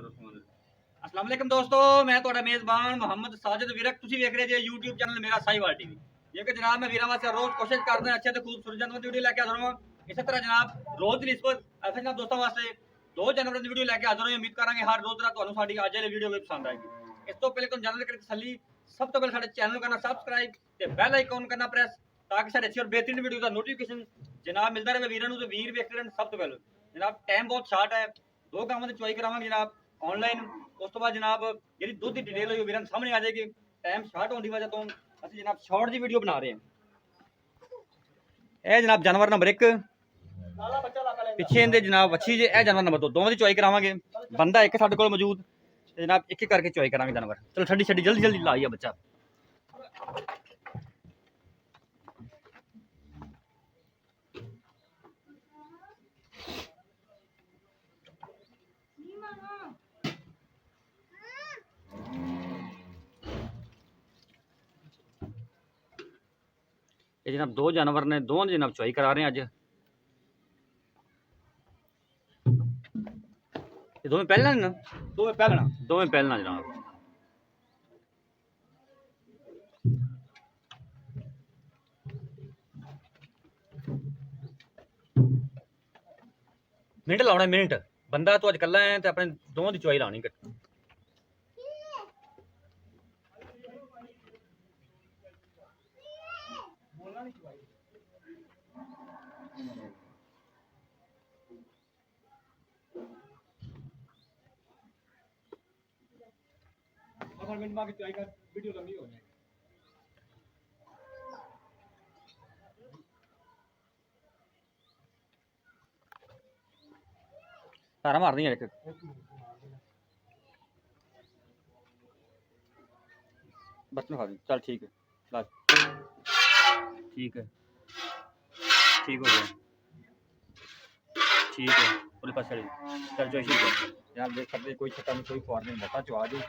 अस्सलाम वालेकुम दोस्तों, मैं ਤੁਹਾਡਾ ਮੇਜ਼ਬਾਨ ਮੁਹੰਮਦ ਸਾजिद ਵਿਰਕ। ਤੁਸੀਂ ਵੇਖ ਰਹੇ ਜੇ YouTube ਚੈਨਲ ਮੇਰਾ ਸਾਈਵਾਲ ਟੀਵੀ। ਜੇ ਕਿ ਜਨਾਬ ਮੈਂ ਵੀਰਾਂ ਵਾਸਤੇ ਰੋਜ਼ ਕੋਸ਼ਿਸ਼ ਕਰਦਾ ਅੱਛੇ ਤੇ ਖੂਬਸੂਰਤ ਜਾਨਵਰਾਂ ਦੀ ਵੀਡੀਓ ਲੈ ਕੇ ਹਾਜ਼ਰ ਹਾਂ। ਇਸੇ ਤਰ੍ਹਾਂ ਜਨਾਬ ਰੋਜ਼ ਦੀ ਨਿਸਬਤ ਐਸੇ ਜਨਾਬ ਦੋਸਤਾਂ ਵਾਸਤੇ ਦੋ ਜਾਨਵਰਾਂ ਦੀ ਵੀਡੀਓ ਲੈ ਕੇ ਹਾਜ਼ਰ ਹਾਂ। ਉਮੀਦ ਕਰਾਂਗੇ ਹਰ ਰੋਜ਼ ਦਾ ਤੁਹਾਨੂੰ ਸਾਡੀ ਅੱਜ ਵਾਲੀ ਵੀਡੀਓ ਵੀ ਪਸੰਦ ਆਏਗੀ। ਇਸ ਤੋਂ ਪਹਿਲੇ ਤੁਹਾਨੂੰ ਜਾਣਨ ਦੀ ਤਸੱਲੀ, ਸਭ ਤੋਂ ਪਹਿਲੇ ਸਾਡੇ ਚੈਨਲ ਨੂੰ ਕਰਨਾ ਸਬਸਕ੍ਰਾਈਬ ਤੇ ਬੈਲ ਆਈਕਨ ਕਰਨਾ ਪ੍ਰੈਸ, ਤਾਂ ਕਿ ਸਾਡੇ ਅੱਛੀ ਔਰ ਬਿਹਤਰੀਨ ਵੀਡੀਓ ਦਾ ਨੋਟੀਫਿਕੇਸ਼ਨ ਜਨਾਬ ਮਿਲਦਾ ਰਹੇ ਵੀਰਾਂ ਨੂੰ ਤੇ ਵੀਰ ਵੇਖਦੇ ਰਹਿਣ। ਸਭ ਤੋਂ ਪਹਿਲੇ ਜਨਾਬ ਟਾਈਮ ਬਹੁਤ ਸ਼ਾਰਟ ਹੈ, ਦੋ ਗਾਵਾਂ ਦੀ ਚੁਆਈ ਕਰਾਵਾਂਗੇ ਜਨਾਬ ऑनलाइन। उस तो बाद जनाब जी दुध की डिटेल हुई वीर सामने आ जाएगी। टाइम शार्ट होने की वजह तो असं जनाब शॉर्ट की वीडियो बना रहे हैं। यह जनाब जानवर नंबर 1 पिछे इनके जनाब अच्छी जे यह जानवर नंबर 2 दोवां दी चॉइस करावांगे। बंदा एक साडे कोल मौजूद जनाब एक करके चॉइस करांगे जानवर। चलो छड्डी छड्डी जल्दी जल्दी लाइए बच्चा। ये जनाब दो जानवर ने, दोनों जनाब चॉइस करा रहे हैं अज। ये दोवें पहलना ना, दोवें पहलना जनाब। मिनट लाना मिनट, बंदा तो अज कला है तो अपने दोवां दी चॉइस लानी। वीडियो लंबी हो जाएगी। सारा मार दी एक बस खा दी। चल ठीक है, बस ठीक है, ठीक हो गया, ठीक है पूरे पास चल जो ठीक है जनाब। देख सकते कोई छक्का नहीं, कोई फॉर्म नहीं, मौका चुआ दो।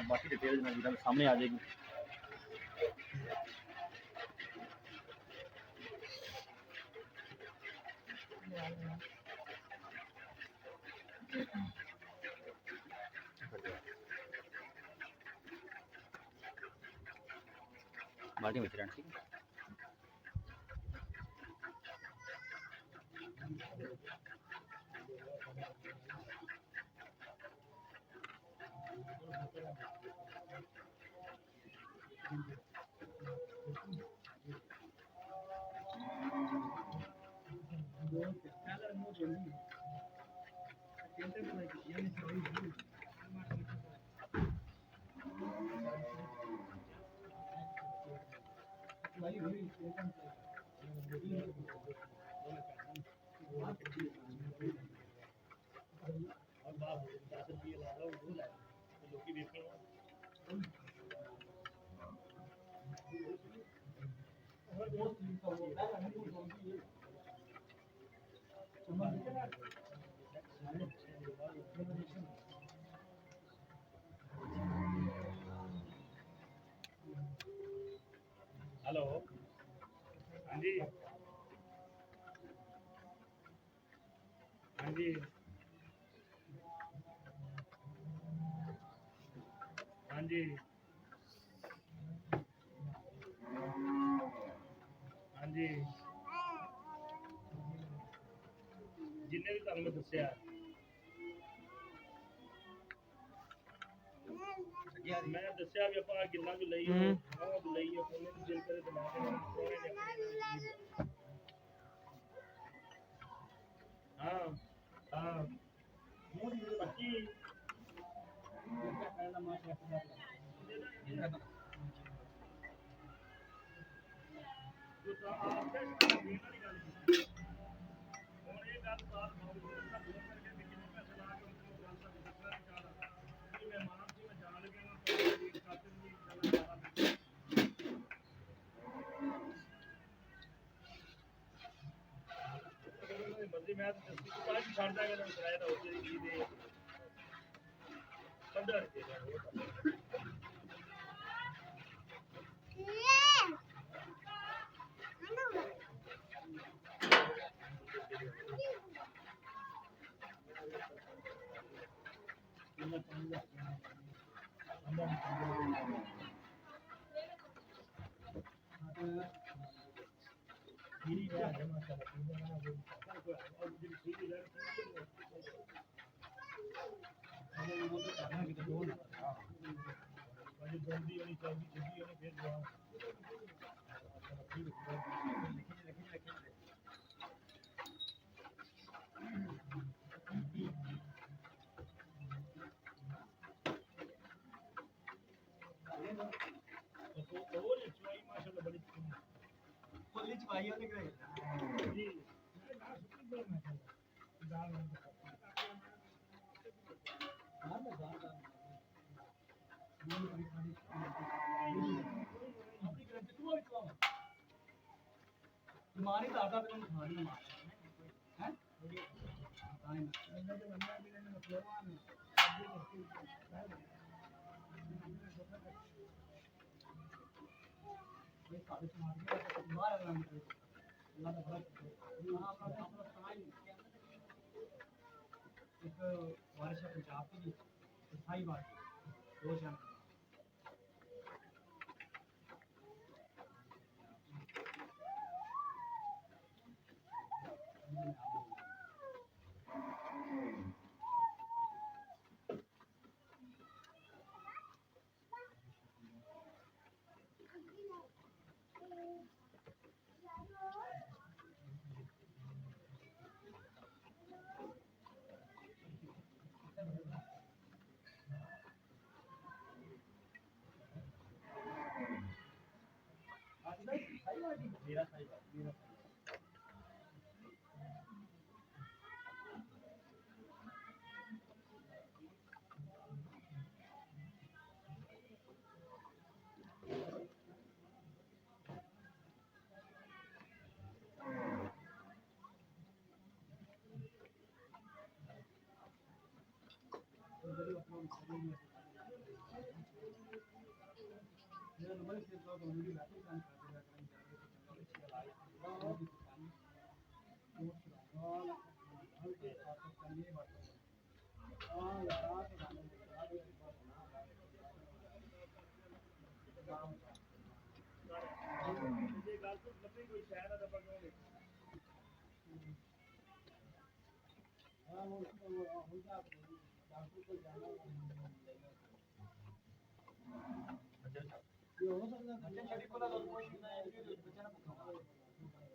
बाकी डिटेल जनाब सामने आ जाएगी। बाल्टी में ठीक है। हेलो हाँ जी, हाँ जी, हाँ जी, हाँ जी, जिन्हें भी तुहानू मैं दस्सिया मैं दस्सिया भी आपां गिल्लां जो लई हां जो लई है कोने दिल करे दिमाग में सोने ने हां हां पक्की मर्जी मैं छड़ जाएगा तो किराया तो हो जाएगी दे 15 रुपये मारी दादा पे तुम खानी मार हैं एक बारिश पंजाब की साई बात दो जन मेरा साई बात मेरा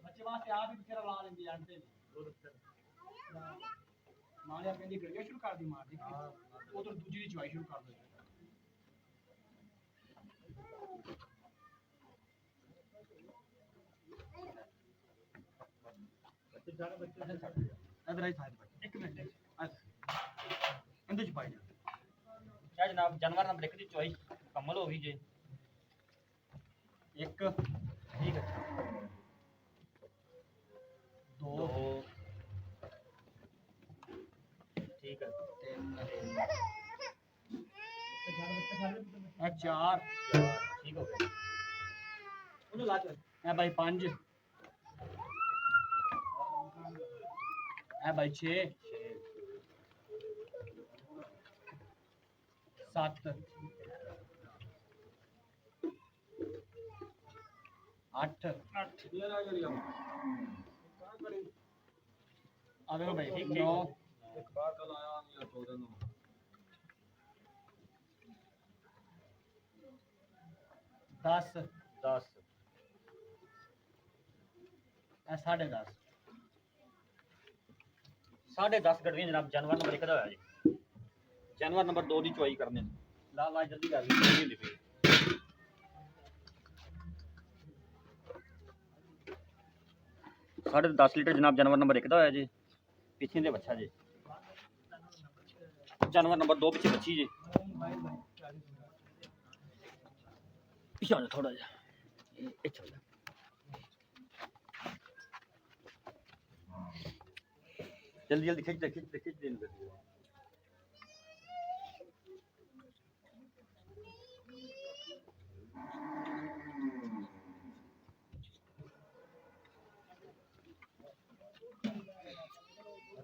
बच्चे वास्ते आप ही बेचारा ला लेंगे जानते मारे आप कहती वीडियो शुरू कर दी मार दी वो तो दूसरी चुवाई शुरू कर दो इधर आई साइड पर एक मिनट अंदर छुपाई क्या जनाब जानवर नंबर 1 की चॉइस मुकम्मल हो गई जी एक ठीक है दो ठीक है तीन चार ठीक हो गया है भाई 5 है भाई 6 7 8 आ देखो भाई ठीक 9 एक बार कल आया या 14 9 10 10 10:30 10:30 गड्डियां जनाब जानवर नंबर 1 ਦਾ ਹੋਇਆ ਜੀ जानवर नंबर 2 ਦੀ ਚੁਆਈ ਕਰਨੇ ਲਾ ਲਾ जल्दी कर ली ਹੁੰਦੀ ਪਈ 10.5 लीटर जनाब जानवर नंबर 1 ਦਾ ਹੋਇਆ ਜੀ ਪਿੱਛੇ ਦੇ ਬੱਚਾ ਜੀ जानवर नंबर 2 ਪਿੱਛੇ ਬੱਚੀ ਜੀ ਪਿੱਛੇ ਆ ਥੋੜਾ ਜਿਹਾ ਇਹ ਚੱਲ जल्दी जल्दी खींच दे देन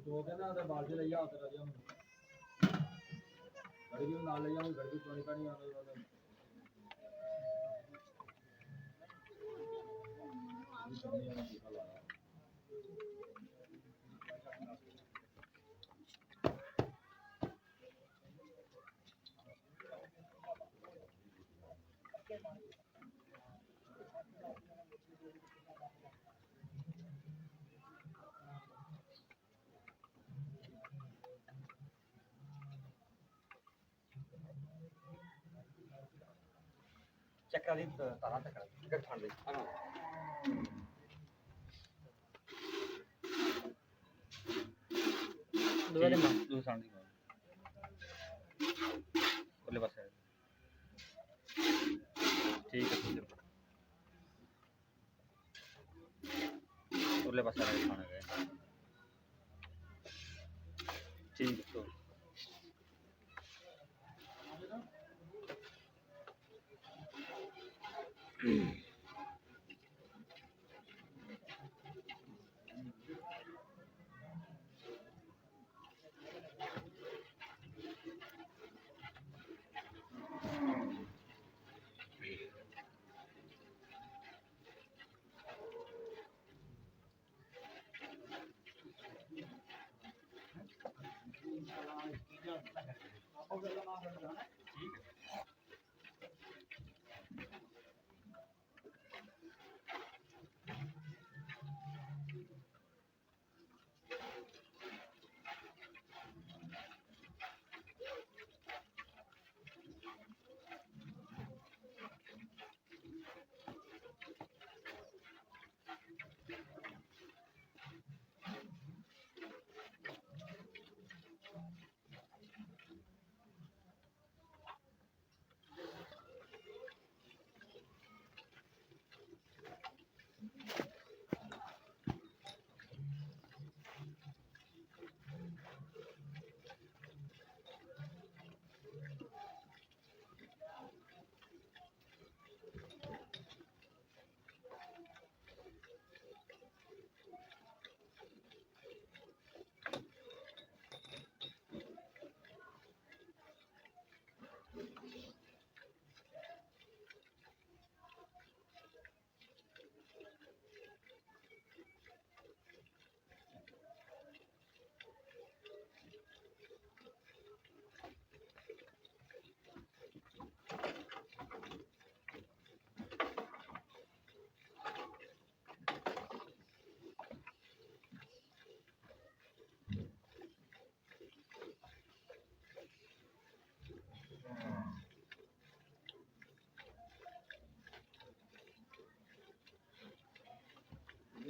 दो दिन बाल्टी लिया ਗੜਵੀ ਨਾਲ ਲੈ ਜਾਵਾਂਗੇ, ਗੜਵੀ ਚੋਣੀ ਪੈਣੀ ਆ ਚੱਕਰਾਂ ਦੀ ਤਾਰਾਂ ਚੱਕਰਾਂ ਦੀ ਠੰਡ ਦੇ ਦੁਬਾਰੇ ਮਾਰ ਦੂਰ ਸਾਹਮਣੇ ਉਹਲੇ ਪਾਸੇ ਠੀਕ ਹੈ ਉਹਲੇ ਪਾਸੇ ਆ ਖਾਣਾ ਗਏ ਠੀਕ ਹੈ तो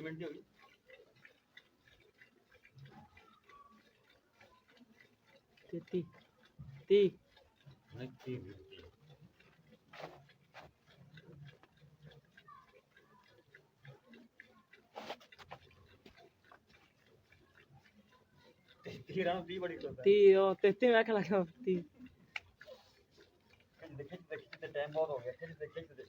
मिनट की होगी 30 हीरा 30 बड़ी तो 30 और 33 मैं खिला के 30 देखिए टाइम बहुत हो गया देखिए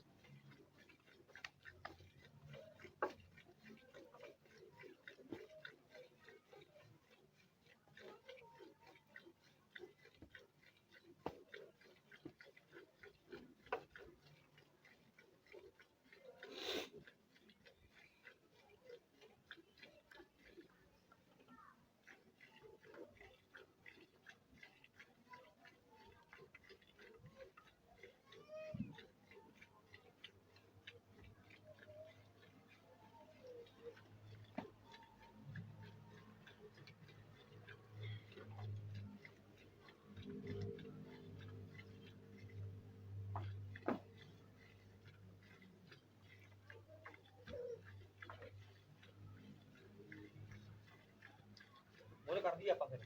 मोल कर दिया ਆਪਾਂ ਫਿਰ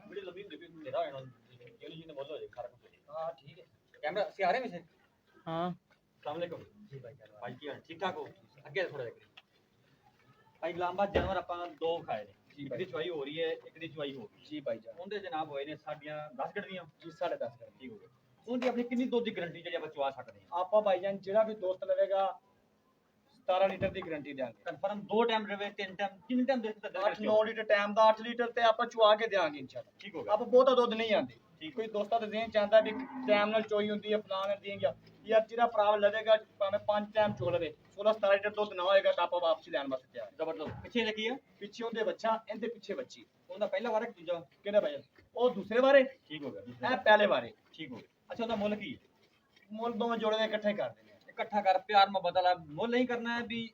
ਵੀਡੀਓ ਲੰਬੀ ਹੁੰਦੀ ਵੀ ਮੇਰਾ ਹੋਣਾ ਜਿਹਨੂੰ ਜਿਹਨੇ ਮੋਲ ਹੋ ਜਾਏ ਸਾਰਾ ਕੁਝ हां ठीक है कैमरा से आ रहे हैं वैसे हां अस्सलाम वालेकुम जी भाई भाई की हाल ठीक ठाक हो ਅੱਗੇ ਥੋੜਾ ਜਿਹਾ ਭਾਈ ਲਾਂਬਾ ਜਾਨਵਰ ਆਪਾਂ ਦੋ ਖਾਏ ਨੇ ਇੱਕ ਦੀ ਚੁਆਈ ਹੋ ਰਹੀ ਹੈ ਇੱਕ ਦੀ ਚੁਆਈ ਹੋ ਗਈ ਜੀ ਭਾਈ ਜਾਨ ਉਹਦੇ ਜਨਾਬ ਹੋਏ ਨੇ ਸਾਡੀਆਂ 10 ਗੱਡੀਆਂ ਜੀ 10.5 ਠੀਕ ਹੋ ਗਏ ਉਹਦੀ ਆਪਣੀ ਕਿੰਨੀ ਦੁੱਧ ਦੀ ਗਾਰੰਟੀ ਜਿਹੜੀ ਆਪਾਂ ਚੁਆ ਸਕਦੇ ਹਾਂ ਆਪਾਂ ਭਾਈ ਜਾਨ ਜਿਹੜਾ ਵੀ ਦੋਸਤ ਲਵੇਗਾ 17 ਲੀਟਰ ਦੀ ਗਾਰੰਟੀ ਦੇਾਂਗੇ ਕਨਫਰਮ 2 ਟਾਈਮ ਰਵੇ 3 ਟਾਈਮ ਕਿੰਨੇ ਟਾਈਮ ਦੇ ਸਕਦੇ 8-9 ਲੀਟਰ ਟਾਈਮ ਦਾ 8 ਲੀਟਰ ਤੇ ਆਪਾਂ ਚੁਆ ਕੇ ਦੇਾਂਗੇ ਇਨਸ਼ਾਅੱਲਾ ਠੀਕ ਹੋ ਗਿਆ ਆਪਾਂ ਬਹੁਤਾ ਦੁੱਧ ਨਹੀਂ ਆਂਦੇ ਕੋਈ ਦੋਸਤਾਂ ਦੇ ਜ਼ਿਹਨ ਚਾਹੁੰਦਾ ਵੀ ਟਾਈਮ ਨਾਲ ਚੋਈ ਹੁੰਦੀ ਹੈ ਫਲਾਣ ਦੀਆਂ ਯਾਰ ਜਿਹੜਾ ਭਰਾ ਲਵੇਗਾ ਭਾਵੇਂ 5 ਟਾਈਮ ਚੋ ਲਵੇ 16-17 ਲੀਟਰ ਦੁੱਧ ਨਾ ਹੋਏਗਾ ਤਾਂ ਆਪਾਂ ਵਾਪਸੀ ਲੈਣ ਵਾਸਤੇ ਤਿਆਰ ਜ਼ਬਰਦਸਤ ਪਿੱਛੇ ਦੇ ਕੀ ਹੈ ਪਿੱਛੇ ਉਹਦੇ ਬੱਚਾ ਇਹਦੇ ਪਿੱਛੇ ਬੱਚੀ ਉਹਦਾ ਪਹਿਲਾ ਵਾਰ ਹੈ ਕਿ ਦੂਜਾ ਕਿਹੜਾ ਭਾਈ ਉਹ ਦੂਸਰੇ ਬਾਰੇ ਠੀਕ ਹੋ ਗਿਆ ਇਹ ਪਹਿਲੇ ਬਾਰੇ ਠੀਕ ਹੋ ਗਿਆ ਅੱਛਾ ਉਹਦਾ ਮੁੱਲ ਕੀ ਹੈ ਮੁੱਲ ਦੋਵੇਂ ਜੋੜੇ ਦੇ ਇਕੱਠੇ ਕਰ ਦੇਣੇ ਆ। ਇਕੱਠਾ ਕਰ ਪਿਆਰ ਮੁਹੱਬਤ ਵਾਲਾ ਮੁੱਲ ਨਹੀਂ ਕਰਨਾ ਹੈ ਵੀ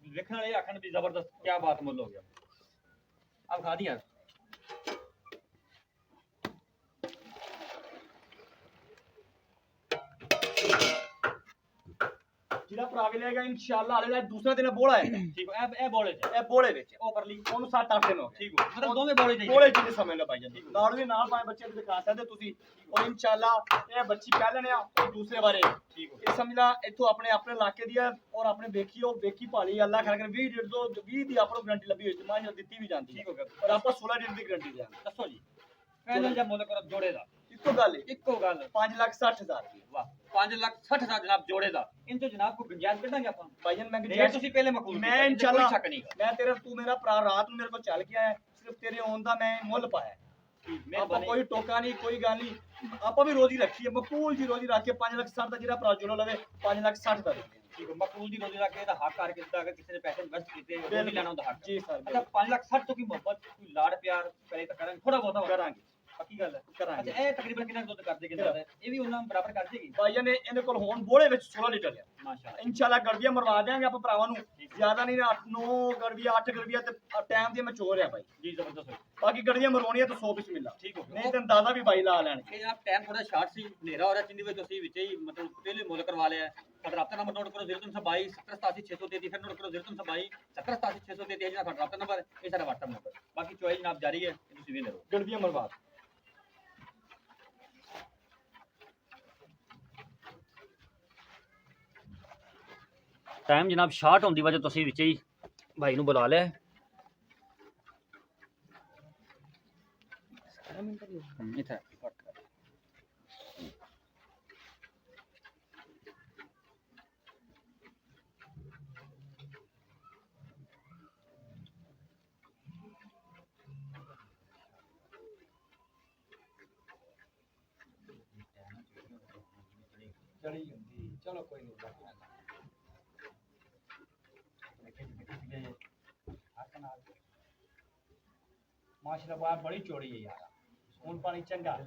ਵੇਖਣ ਵਾਲੇ ਆਖਣ ਵੀ ਜ਼ਬਰਦਸਤ ਕੀ ਬਾਤ ਮੁੱਲ ਹੋ ਗਿਆ अब खा दिया ਜਿਹੜਾ ਭਰਾ ਵੀ ਲਏਗਾ ਇਨਸ਼ਾਅੱਲਾ ਹਾਲੇ ਦਾ ਦੂਸਰਾ ਦਿਨ ਬੋਲਾ ਹੈ ठीक है ਇਹ ਬੋਲੇ ਚ ਇਹ ਬੋਲੇ ਵਿੱਚ ਉਹ ਕਰ ਲਈ ਉਹਨੂੰ 7-8 ਦਿਨ ਹੋ ਗਏ ਠੀਕ ਹੋ ਮਤਲਬ ਦੋਵੇਂ ਬੋਲੇ ਚਾਹੀਦੇ ਬੋਲੇ ਜਿਹਦੇ ਸਮੇਂ ਲਓ ਭਾਈ ਜੀ ਨਾਲ ਵੀ ਨਾਲ ਭਾਵੇਂ ਬੱਚੇ ਨੂੰ ਦਿਖਾ ਸਕਦੇ ਤੁਸੀਂ ਔਰ ਇਨਸ਼ਾਅੱਲਾ ਇਹ ਬੱਚੀ ਪਹਿਲੇ ਨੇ ਉਹ ਦੂਸਰੇ ਬਾਰੇ ਠੀਕ ਹੋ ਇਹ ਸਮਝਦਾ ਇੱਥੋਂ ਆਪਣੇ ਇਲਾਕੇ ਦੀ ਹੈ ਔਰ ਆਪਣੇ ਵੇਖੀ ਭਾਲੀ ਅੱਲਾਹ ਖੈਰ ਕਰੇ 20 ਲੀਟਰ ਤੋਂ 20 ਦੀ ਆਪਾਂ ਨੂੰ ਗਾਰੰਟੀ ਲੱਭੀ ਹੋਈ ਤੇ ਮਾਸ਼ਾ ਦਿੱਤੀ ਵੀ ਜਾਂਦੀ ਠੀਕ ਹੋ ਗਿਆ ਔਰ ਆਪਾਂ 16 ਲੀਟਰ ਦੀ ਗਾਰੰਟੀ ਦਿਆਂਗੇ ਦੱਸੋ ਜੀ ਪਹਿਲਾਂ ਜਾਂ ਮੁੱਲ ਕਰੋ ਜੋੜੇ ਦਾ ਇੱਕੋ ਗੱਲ ਹੈ ਇੱਕੋ ਗੱਲ 5,60,000 ਦੀ ਵਾਹ 5,60,000 ਜਨਾਬ ਜੋੜੇ ਦਾ ਇਨ ਤੋਂ ਜਨਾਬ ਕੋਈ ਗੁੰਜਾਇਸ਼ ਕੱਢਾਂਗੇ ਆਪਾਂ ਭਾਈਜਾਨ ਮੈਂ ਰੇਟ ਤੁਸੀਂ ਪਹਿਲੇ ਮਕਬੂਲ ਮੈਂ ਕੀਤਾ, ਇਹਦੇ 'ਚ ਕੋਈ ਇਨਸ਼ਾਅੱਲਾ ਸ਼ੱਕ ਨਹੀਂਗਾ ਮੈਂ ਤੇਰਾ ਤੂੰ ਮੇਰਾ ਭਰਾ ਰਾਤ ਨੂੰ ਮੇਰੇ ਕੋਲ ਚੱਲ ਕੇ ਆਇਆ ਸਿਰਫ ਤੇਰੇ ਆਉਣ ਦਾ ਮੈਂ ਮੁੱਲ ਪਾਇਆ ਆਪਾਂ ਮਿਹਰਬਾਨੀ ਕੋਈ ਟੋਕਾ ਨਹੀਂ ਕੋਈ ਗੱਲ ਨਹੀਂ ਆਪਾਂ ਵੀ ਰੋਜ਼ੀ ਰੱਖੀ ਹੈ ਮਕਬੂਲ ਜੀ ਰੋਜ਼ੀ ਰੱਖ ਕੇ 5,60,000 ਦਾ ਜਿਹੜਾ ਭਰਾ ਜੁਲੋ ਲਵੇ 5,60,000 ਦਾ ਦੇ ਠੀਕ ਹੈ ਮਕਬੂਲ ਦੀ ਰੋਜ਼ੀ ਰੱਖ ਕੇ ਇਹਦਾ ਹੱਕ ਕਰਕੇ ਦਿੱਤਾ ਅਗਰ ਕਿਸੇ ਨੇ ਪੈਸੇ ਇਨਵੈਸਟ ਕੀਤੇ ਉਹ ਨਹੀਂ ਲੈਣਾ ਉਹਦਾ ਹੱਕ ਜੀ ਸਰ ਅੱਛਾ 5,60,000 ਤੋਂ ਕੀ ਮੁਹੱਬਤ ਕੋਈ ਲਾਡ ਪਿਆਰ ਕਰੇ ਤਾਂ ਕਰਾਂਗੇ ਥੋੜਾ ਬਹੁਤਾ ਕਰਾਂਗੇ ਪੱਕੀ ਗੱਲ ਹੈ ਕਰਾਂਗੇ ਅੱਛਾ ਇਹ ਤਕਰੀਬਨ ਕਿੰਨਾ ਦੁੱਧ ਕਰਦੇ ਕਿੰਨਾ ਹੈ ਇਹ ਵੀ ਉਹਨਾਂ ਬਰਾਬਰ ਕਰ ਦੇਗੀ ਭਾਈਜਾਨ ਨੇ ਇਹਦੇ ਕੋਲ ਹੋਣ ਬੋਲੇ ਵਿੱਚ 16 ਲੀਟਰ ਆ ਮਾਸ਼ਾਅੱਲਾ ਇਨਸ਼ਾਅੱਲਾ ਗੜਵੀਆਂ ਮਰਵਾ ਦਿਆਂਗੇ ਆਪਾਂ ਭਰਾਵਾਂ ਨੂੰ ਜ਼ਿਆਦਾ ਨਹੀਂ 8-9 ਗੜਵੀਆਂ 8 ਗੜਵੀਆਂ ਤੇ ਟਾਈਮ ਦੀ ਮੈਂ ਚੋ ਰਿਹਾ ਭਾਈ ਜੀ ਜ਼ਬਰਦਸਤ ਹੋਈ ਬਾਕੀ ਗੜਵੀਆਂ ਮਰਵਾਉਣੀਆਂ ਤਾਂ 100 ਬਿਸਮਿਲ੍ਲਾ ਠੀਕ ਹੋ ਨਹੀਂ ਤੇ ਅੰਦਾਜ਼ਾ ਵੀ ਬਾਈ ਲਾ ਲੈਣਗੇ ਇਹ ਜਨਾਬ ਟਾਈਮ ਥੋੜਾ ਸ਼ਾਰਟ ਸੀ ਹਨੇਰਾ ਹੋ ਰਿਹਾ ਚਿੰਦੀ ਵਿੱਚ ਅਸੀਂ ਵਿੱਚ ਹੀ ਮਤਲਬ ਪਹਿਲੇ ਮੁੱਲ ਕਰਵਾ ਲਿਆ ਹੈ। ਸਾਡਾ ਰਾਬਤਾ ਨੰਬਰ ਨੋਟ ਕਰੋ 0322 7088633 ਫਿਰ ਨੋਟ ਕਰੋ 0322 7088633 ਜਿਹੜਾ ਸਾਡਾ ਰਾਬਤਾ ਨੰਬਰ ਇਹ ਸਾਡਾ WhatsApp ਨੰਬਰ ਬਾਕੀ ਚੋਇਸ ਜਨਾਬ ਜਾਰੀ ਹੈ ਇਹ ਤੁਸੀਂ ਵੇਖ ਲਓ ਗੜਵੀਆਂ ਮਰਵਾ ਟਾਈਮ ਜਨਾਬ ਸ਼ਾਰਟ ਹੋਣ ਦੀ ਵਜ੍ਹਾ ਤੁਸੀਂ ਵਿੱਚ ਹੀ ਭਾਈ ਨੂੰ ਬੁਲਾ ਲਿਆ ਇੱਥੇ ਚੜੀ ਹੁੰਦੀ ਚਲੋ ਕੋਈ ਨਹੀਂ ਮਾਸ਼ਾਅੱਲਾ ਬੜੀ ਚੌੜੀ ਹੈ ਯਾਰ ਹੁਣ ਪਾਣੀ ਚੰਗਾ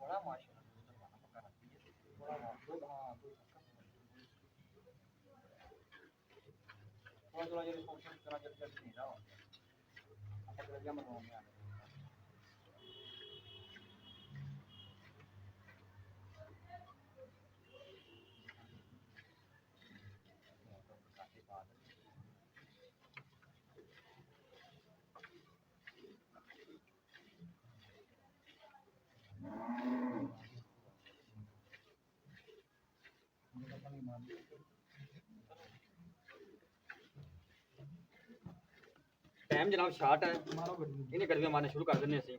बड़ा माशाल्लाह बड़ा हाँ थोड़ा जल्दी फंक्शन करा जल्दी नहीं रहा apa kerja menunggu टाइम जनाब शार्ट है इन्हें गड़वियां मारना शुरू कर देने ਅਸੀਂ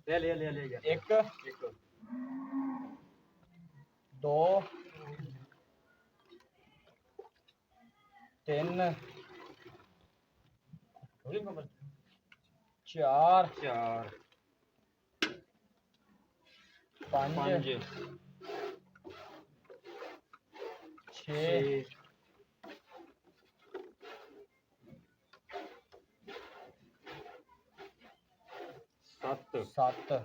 ले यार एक दो तीन चार चार पांच छः 7 7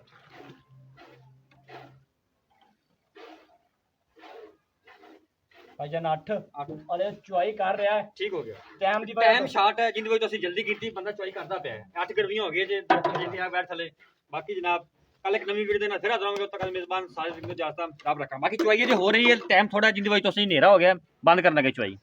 ਭਾਈਜਾਨ 8 8 ਅਰੇ ਚੁਆਈ ਕਰ ਰਿਹਾ ਹੈ ਠੀਕ ਹੋ ਗਿਆ ਟਾਈਮ ਦੀ ਟਾਈਮ ਸ਼ਾਰਟ ਹੈ ਜਿੰਦੀ ਵਜ੍ਹਾ ਤੋਂ ਅਸੀਂ ਜਲਦੀ ਕੀਤੀ ਬੰਦਾ ਚੁਆਈ ਕਰਦਾ ਪਿਆ ਹੈ 8 ਗਰਮੀਆਂ ਹੋ ਗਈਆਂ ਜੇ ਜਿੰਦੀ ਆ ਬੈਠ ਥਲੇ ਬਾਕੀ ਜਨਾਬ ਕੱਲ ਇੱਕ ਨਵੀਂ ਵੀਡੀਓ ਦੇ ਨਾਲ ਫਿਰ ਆਵਾਂਗੇ ਉਦੋਂ ਤੱਕ ਮੇਜ਼ਬਾਨ ਸਾਜਿਦ ਸਿੰਘ ਨੂੰ ਇਜਾਜ਼ਤ ਰੱਬ ਰੱਖਾਂ ਬਾਕੀ ਚੁਆਈ ਜੇ ਹੋ ਰਹੀ ਹੈ ਟਾਈਮ ਥੋੜਾ ਜਿੰਦੀ ਵਜ੍ਹਾ ਤੋਂ ਅਸੀਂ ਹਨੇਰਾ ਹੋ ਗਿਆ ਬੰਦ ਕਰਨ ਲੱਗੇ ਚੁਆਈ